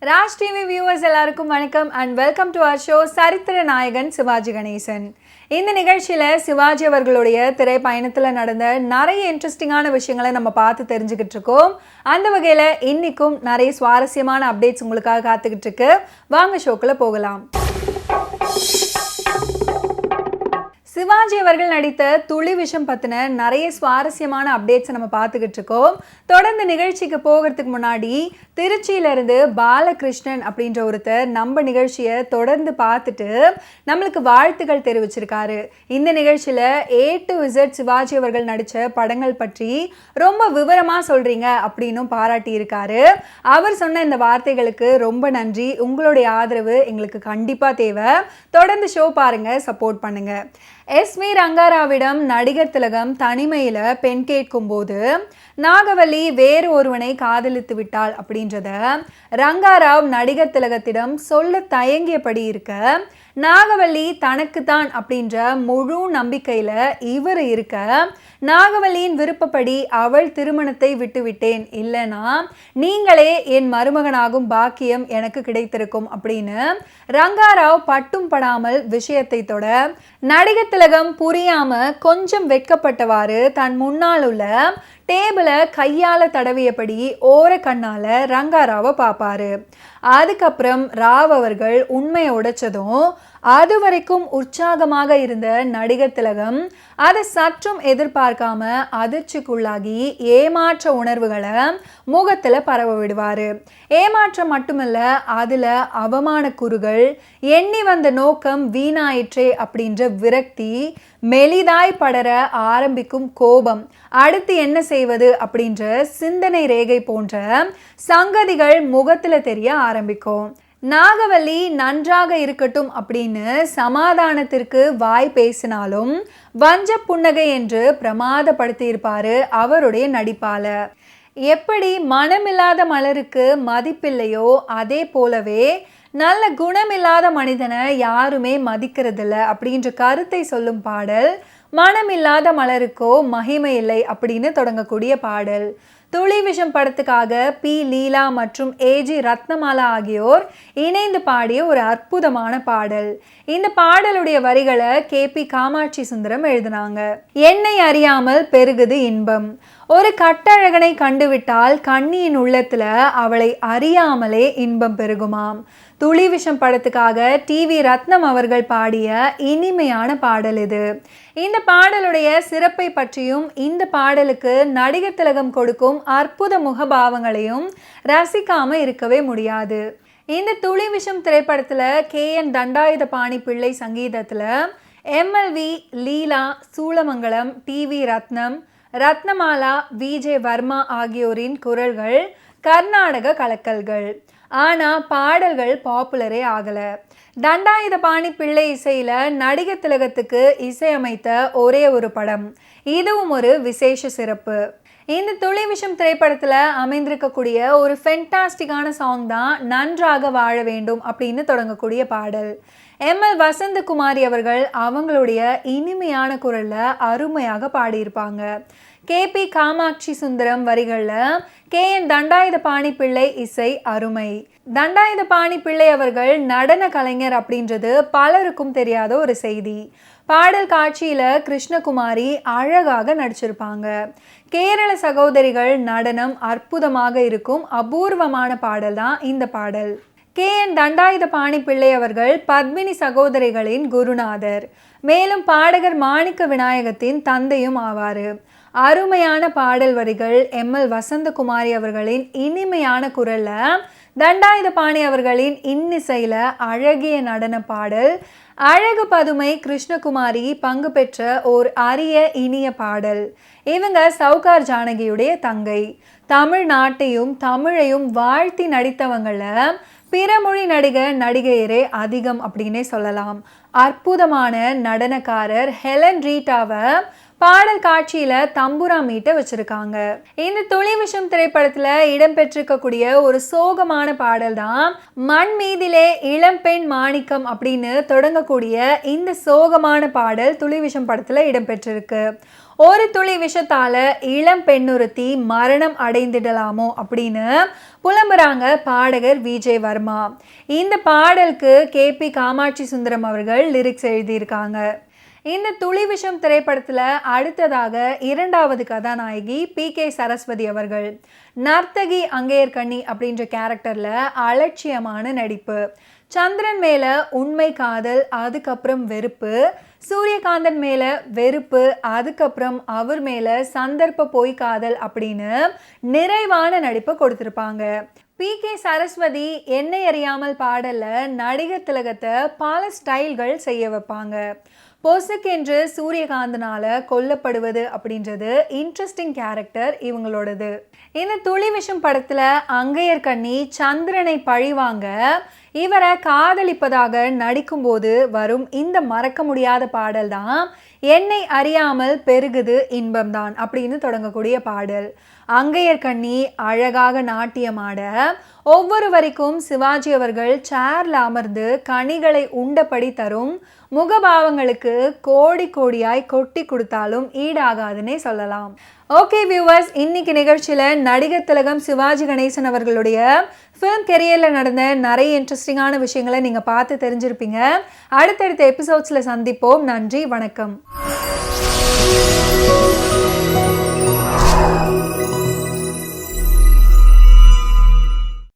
Raj TV viewers எல்லாருக்கும் வணக்கம் and welcome to our show சரித்திர நாயகன் சிவாஜி கணேசன். இந்த நிகழ்ச்சியில் சிவாஜி அவர்களுடைய திரைப்பயணத்தில் நடந்த நிறைய இன்ட்ரெஸ்டிங்கான விஷயங்களை நம்ம பார்த்து தெரிஞ்சுக்கிட்டு இருக்கோம். அந்த வகையில் இன்னைக்கும் நிறைய சுவாரஸ்யமான அப்டேட்ஸ் உங்களுக்காக காத்துக்கிட்டு இருக்கு. வாங்க ஷோக்குள்ள போகலாம். சிவாஜி அவர்கள் நடித்த துளி விஷம் பற்றின நிறைய சுவாரஸ்யமான அப்டேட்ஸை நம்ம பார்த்துக்கிட்டு இருக்கோம். தொடர்ந்து நிகழ்ச்சிக்கு போகிறதுக்கு முன்னாடி திருச்சியிலேருந்து பாலகிருஷ்ணன் அப்படின்ற ஒருத்தர் நம்ம நிகழ்ச்சியை தொடர்ந்து பார்த்துட்டு நம்மளுக்கு வாழ்த்துக்கள் தெரிவிச்சிருக்காரு. இந்த நிகழ்ச்சியில் A to Z சிவாஜி அவர்கள் நடித்த படங்கள் பற்றி ரொம்ப விவரமாக சொல்கிறீங்க அப்படின்னும் பாராட்டியிருக்காரு. அவர் சொன்ன இந்த வார்த்தைகளுக்கு ரொம்ப நன்றி. உங்களுடைய ஆதரவு எங்களுக்கு கண்டிப்பாக தேவை. தொடர்ந்து ஷோ பாருங்கள், சப்போர்ட் பண்ணுங்கள். S.V. ரங்காராவிடம் நடிகர் திலகம் தனிமையில் பெண் கேட்கும்போது நாகவல்லி வேறு ஒருவனை காதலித்து விட்டாள் அப்படின்றத ரங்காராவ் நடிகர் திலகத்திடம் சொல்ல தயங்கியபடி இருக்க, நாகவல்லி தனக்குத்தான் அப்படின்ற முழு நம்பிக்கையில் இவர் இருக்க, நாகவல்லியின் விருப்பப்படி அவள் திருமணத்தை விட்டுவிட்டேன், இல்லைனா நீங்களே என் மருமகனாகும் பாக்கியம் எனக்கு கிடைத்திருக்கும் அப்படின்னு ரங்காராவ் பட்டும் படாமல் விஷயத்தை தொட, நடிகர் திலகம் புரியாம கொஞ்சம் வெட்கப்பட்டவாறு தன் முன்னால் உள்ள டேபிளை கையால் தடவியபடி ஓர கண்ணால் ரங்காராவை பார்ப்பாரு. அதுக்கப்புறம் ராவ் அவர்கள் உண்மையை உடைச்சதும் அது வரைக்கும் உற்சாகமாக இருந்த நடிகர் திலகம் அதை சற்றும் எதிர்பார்க்காம அதிர்ச்சிக்குள்ளாகி ஏமாற்ற உணர்வுகளை முகத்தில் பரவ விடுவார். ஏமாற்றம் மட்டுமல்ல, அதில் அவமான குறுகள், எண்ணி வந்த நோக்கம் வீணாயிற்றே அப்படின்ற விரக்தி, மெலிதாய் படர ஆரம்பிக்கும் கோபம், அடுத்து என்ன செய்வது அப்படின்ற சிந்தனை ரேகை போன்ற சங்கதிகள் முகத்தில் தெரிய ஆரம்பிக்கும். நாகவல்லி நன்றாக இருக்கட்டும் அப்படின்னு சமாதானத்திற்கு வாய் பேசினாலும் வஞ்ச புன்னகை என்று பிரமாதப்படுத்தியிருப்பாரு அவருடைய நடிப்பால. எப்படி மனமில்லாத மலருக்கு மதிப்பில்லையோ அதே போலவே நல்ல குணமில்லாத மனிதனை யாருமே மதிக்கிறதில்ல அப்படின்ற கருத்தை சொல்லும் பாடல் மனமில்லாத மலருக்கோ மகிமை இல்லை அப்படின்னு தொடங்கக்கூடிய பாடல். துளி விஷம் படத்துக்காக P. லீலா மற்றும் A.G. ரத்னமாலா ஆகியோர் இணைந்து பாடிய ஒரு அற்புதமான பாடல். இந்த பாடலுடைய வரிகளை K.P. காமாட்சி சுந்தரம் எழுதினாங்க. என்னை அறியாமல் பெருகுது இன்பம், ஒரு கட்டழகனை கண்டுவிட்டால் கண்ணியின் உள்ளத்துல அவளை அறியாமலே இன்பம் பெருகுமாம். துளி விஷம் படத்துக்காக T.V. ரத்னம் அவர்கள் பாடிய இனிமையான பாடல் இது. இந்த பாடலுடைய சிறப்பை பற்றியும் இந்த பாடலுக்கு நடிகர் திலகம் கொடுக்கும் அற்புத முகபாவங்களையும் ரசிக்காம இருக்கவே முடியாது. இந்த துளி விஷம் திரைப்படத்தில் K.N. தண்டாயுதபாணி பிள்ளை சங்கீதத்தில் MLV லீலா, சூளமங்கலம், T.V. ரத்னம், ரத்னமாலா, V.J. வர்மா ஆகியோரின் குரல்கள் கர்நாடக கலக்கல்கள். ஆனால் பாடல்கள் பாப்புலரே ஆகலை. தண்டாயுதபாணி பிள்ளை இசையில் நடிகர் திலகத்துக்கு இசையமைத்த ஒரே ஒரு படம், இதுவும் ஒரு விசேஷ சிறப்பு. இந்த துளி விஷம் திரைப்படத்தில் அமைந்திருக்கக்கூடிய ஒரு ஃபென்டாஸ்டிக்கான சாங் தான் நன்றாக வாழ வேண்டும் அப்படின்னு தொடங்கக்கூடிய பாடல். M.L. வசந்தகுமாரி அவர்கள் அவங்களுடைய இனிமையான குரலில் அருமையாக பாடியிருப்பாங்க. K.P. காமாட்சி சுந்தரம் வரிகளில் K.N. தண்டாயுதபாணி பிள்ளை இசை அருமை. தண்டாயுதபாணி பிள்ளை அவர்கள் நடன கலைஞர் அப்படின்றது பலருக்கும் தெரியாத ஒரு செய்தி. பாடல் காட்சியில் கிருஷ்ணகுமாரி அழகாக நடிச்சிருப்பாங்க. கேரள சகோதரிகள் நடனம் அற்புதமாக இருக்கும் அபூர்வமான பாடல் தான் இந்த பாடல். K.N. தண்டாயுதபாணி பிள்ளை அவர்கள் பத்மினி சகோதரிகளின் குருநாதர், மேலும் பாடகர் மாணிக்க விநாயகத்தின் தந்தையும் ஆவார். அருமையான பாடல் வரிகள் M.L. வசந்தகுமாரி அவர்களின் இனிமையான குரலில், தண்டாயுதபாணி அவர்களின் இன்னிசையில் அழகிய நடன பாடல், அழகு பதுமை கிருஷ்ணகுமாரி பங்கு பெற்ற ஓர் அரிய இனிய பாடல். இவங்க சவுகார் ஜானகியுடைய தங்கை. தமிழ்நாட்டையும் தமிழையும் வாழ்த்தி நடித்தவங்கள பிறமொழி நடிகையரே அதிகம் அப்படின்னே சொல்லலாம். அற்புதமான நடனக்காரர் ஹெலன் ரீட்டாவை பாடல் காட்சியில தம்புரா மீட்ட வச்சிருக்காங்க. இந்த துளி விஷம் திரைப்படத்துல இடம்பெற்றிருக்கக்கூடிய ஒரு சோகமான பாடல் தான் மண் மீதிலே இளம்பெண் மாணிக்கம் அப்படின்னு தொடங்கக்கூடிய இந்த சோகமான பாடல் துளி விஷம் படத்துல இடம்பெற்றிருக்கு. ஒரு துளி விஷத்தால இளம் பெண்ணுறுத்தி மரணம் அடைந்திடலாமோ அப்படின்னு புலம்புறாங்க பாடகர் விஜய் வர்மா. இந்த பாடலுக்கு KP காமாட்சி சுந்தரம் அவர்கள் லிரிக்ஸ் எழுதியிருக்காங்க. இந்த துளி விஷம் திரைப்படத்தில் அடுத்ததாக இரண்டாவது கதாநாயகி PK சரஸ்வதி அவர்கள். நர்த்தகி அங்கேயர்கண்ணி அப்படின்ற கேரக்டரில் அலட்சியமான நடிப்பு. சந்திரன் மேலே உண்மை காதல், அதுக்கப்புறம் வெறுப்பு. சூரியகாந்தன் மேலே வெறுப்பு, அதுக்கப்புறம் அவர் மேலே சந்தர்ப்ப பொய் காதல் அப்படின்னு நிறைவான நடிப்பை கொடுத்துருப்பாங்க. PK சரஸ்வதி என்னை அறியாமல் பாடல்ல நடிகர் திலகத்தை பல ஸ்டைல்கள் செய்ய வைப்பாங்க. பொசுக்கென்று சூரியகாந்தனால கொல்லப்படுவது அப்படின்றது இன்ட்ரெஸ்டிங் கேரக்டர் இவங்களோடது. இந்த துளி விஷம் படத்துல அங்கையர்கண்ணி சந்திரனை பழிவாங்க இவரை காதலிப்பதாக நடிக்கும்போது வரும் இந்த மறக்க முடியாத பாடல் தான் என்னை அறியாமல் பெருகுது இன்பம்தான் அப்படின்னு தொடங்கக்கூடிய பாடல். அங்கையர்கண்ணி அழகாக நாட்டியமாட ஒவ்வொரு வரைக்கும் சிவாஜி அவர்கள் சேர்ல அமர்ந்து கனிகளை உண்டபடி தரும் முகபாவங்களுக்கு கோடி கோடியாய் கொட்டி கொடுத்தாலும் ஈடாகாதுன்னே சொல்லலாம். ஓகே வியூவர்ஸ், இன்னைக்கு நிகழ்ச்சியில் நடிகர் திலகம் சிவாஜி கணேசன் அவர்களுடைய ஃபிலிம் கெரியரில் நடந்த நிறைய இன்ட்ரெஸ்டிங்கான விஷயங்களை நீங்கள் பார்த்து தெரிஞ்சிருப்பீங்க. அடுத்தடுத்த எபிசோட்ஸில் சந்திப்போம். நன்றி, வணக்கம்.